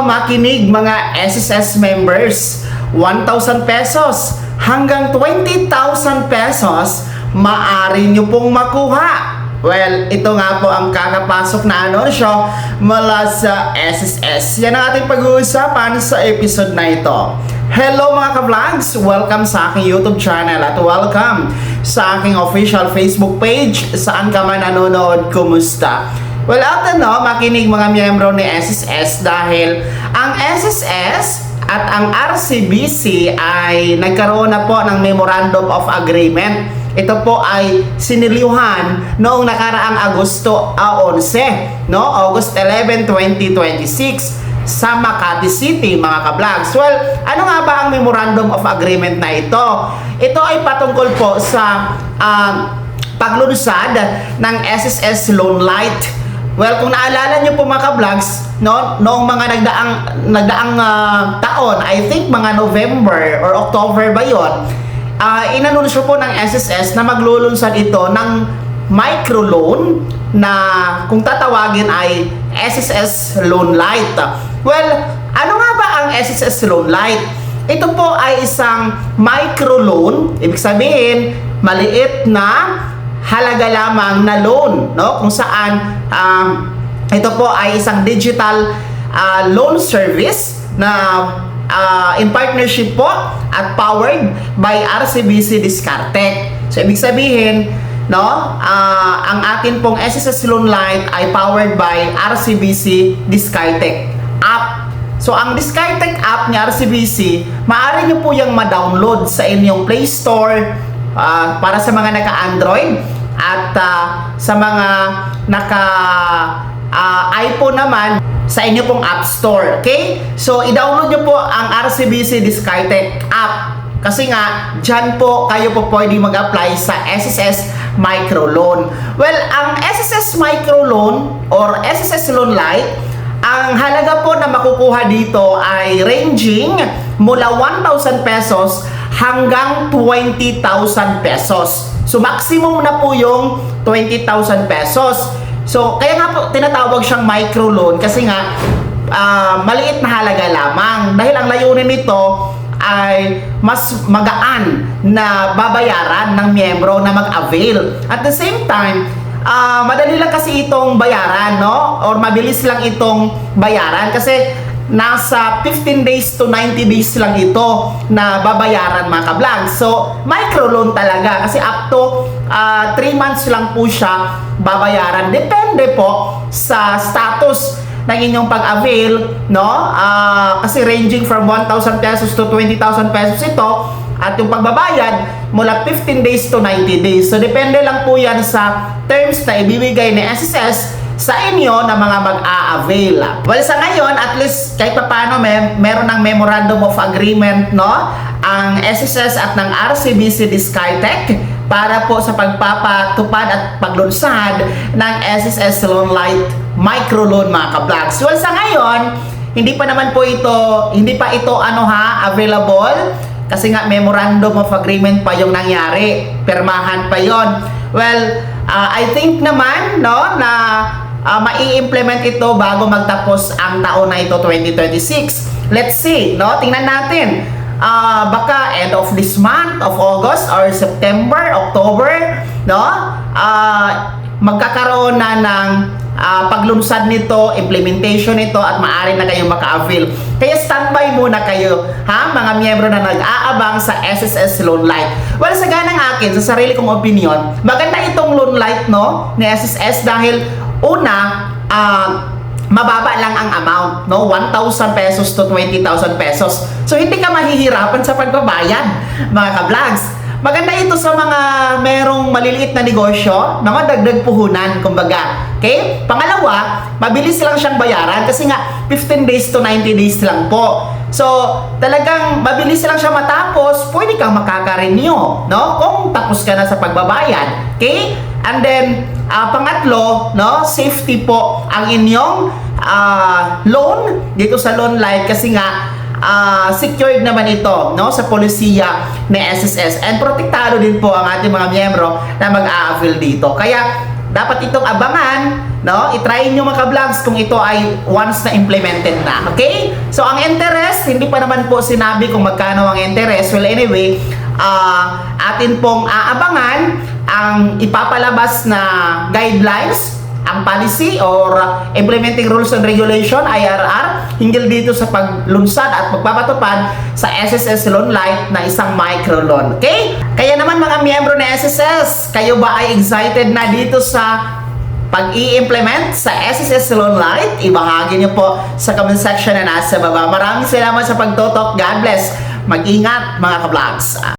makinig mga SSS members. 1,000 pesos hanggang 20,000 pesos maaari nyo pong makuha. Well, ito nga po ang kakapasok na anunsyo mula sa SSS. Yan ang ating pag-uusapan sa episode na ito. Hello mga ka-vlogs! Welcome sa aking YouTube channel at welcome sa aking official Facebook page. Saan ka man nanonood, kumusta? Well, after makinig mga miyembro ni SSS dahil ang SSS at ang RCBC ay nagkaroon na po ng Memorandum of Agreement. Ito po ay sinilihan noong nakaraang Agosto 11, August 11, 2026 sa Makati City, mga ka-vlogs. Well, ano nga ba ang Memorandum of Agreement na ito? Ito ay patungkol po sa paglunsad ng SSS Loan Light. Well, kung naalala nyo po mga ka-vlogs, noong mga nagdaang taon, I think mga November or October ba yun, inanunsyo po ng SSS na maglulunsad ito ng microloan na kung tatawagin ay SSS Loan Light. Well, ano nga ba ang SSS Loan Light? Ito po ay isang microloan, ibig sabihin, maliit na halaga lamang na loan, kung saan ito po ay isang digital loan service na in partnership po at powered by RCBC Discartec. So ibig sabihin, ang atin pong SSS Loan Light ay powered by RCBC Discartec app. So ang Discartec app ni RCBC, maaari nyo po yung ma-download sa inyong Play Store para sa mga naka-Android at sa mga naka-iPhone naman sa inyo pong App Store. Okay? So i-download nyo po ang RCBC Discartec app kasi nga dyan po kayo po pwede mag-apply sa SSS Microloan. Well, ang SSS Microloan or SSS Loan Light, ang halaga po na makukuha dito ay ranging mula 1,000 pesos hanggang 20,000 pesos. So maximum na po yung 20,000 pesos. So kaya nga po tinatawag siyang microloan kasi nga maliit na halaga lamang dahil ang layunin nito ay mas magaan na babayaran ng miyembro na mag-avail. At the same time, madali lang kasi itong bayaran, or mabilis lang itong bayaran kasi nasa 15 days to 90 days lang ito na babayaran, mga ka-vlog. So microloan talaga kasi up to 3 months lang po siya babayaran. Depende po sa status ng inyong pag-avail, kasi ranging from 1,000 pesos to 20,000 pesos ito, at yung pagbabayad mula 15 days to 90 days. So depende lang po yan sa terms na ibibigay ni SSS sa inyo na mga mag-a-avail. Well, sa ngayon, at least kahit pa paano meron ng Memorandum of Agreement, ang SSS at ng RCBC Discartec para po sa pagpapatupad at paglunsad ng SSS Loan Light Microloan, mga ka-vlogs. Well, sa ngayon, hindi pa ito available kasi nga Memorandum of Agreement pa yung nangyari, permahan pa yon. Well, I think naman na mai-implement ito bago magtapos ang taon na ito, 2026. Let's see, tingnan natin. Baka end of this month of August or September, October, magkakaroon na ng paglunsad nito, implementation nito, at maaari na kayong maka-avail. Kaya standby muna kayo, mga miyembro na nag-aabang sa SSS Loan Light. Well, sa ganang akin, sa sarili kong opinion, maganda itong Loan Light, ni SSS dahil una, mababa lang ang amount, 1,000 pesos to 20,000 pesos. So, hindi ka mahihirapan sa pagbabayad, mga ka-vlogs. Maganda ito sa mga merong maliliit na negosyo, mga dagdag puhunan, kumbaga. Okay? Pangalawa, mabilis lang siyang bayaran kasi nga 15 days to 90 days lang po. So, talagang mabilis lang siya matapos, pwede kang makaka-renew, kung tapos ka na sa pagbabayad. Okay? And then, pangatlo, safety po ang inyong loan dito sa Loan Light kasi nga secured naman ito sa polisiya ni SSS and protektado din po ang ating mga miyembro na mag-a-avail dito. Kaya dapat itong abangan, no? I-try nyo mga vlogs kung ito ay once na implemented na. Okay? So, ang interest, hindi pa naman po sinabi kung magkano ang interest. Well, anyway, atin pong aabangan ang ipapalabas na guidelines, ang policy or implementing rules and regulation IRR hinggil dito sa paglunsad at pagpapatupad sa SSS Loan Lite na isang microloan. Okay? Kaya naman mga miyembro ng SSS, kayo ba ay excited na dito sa pag-i-implement sa SSS Loan Lite? Ibahagi niyo po sa comment section na nasa baba. Maraming salamat sa pagtutok. God bless. Mag-ingat mga ka-vlogs.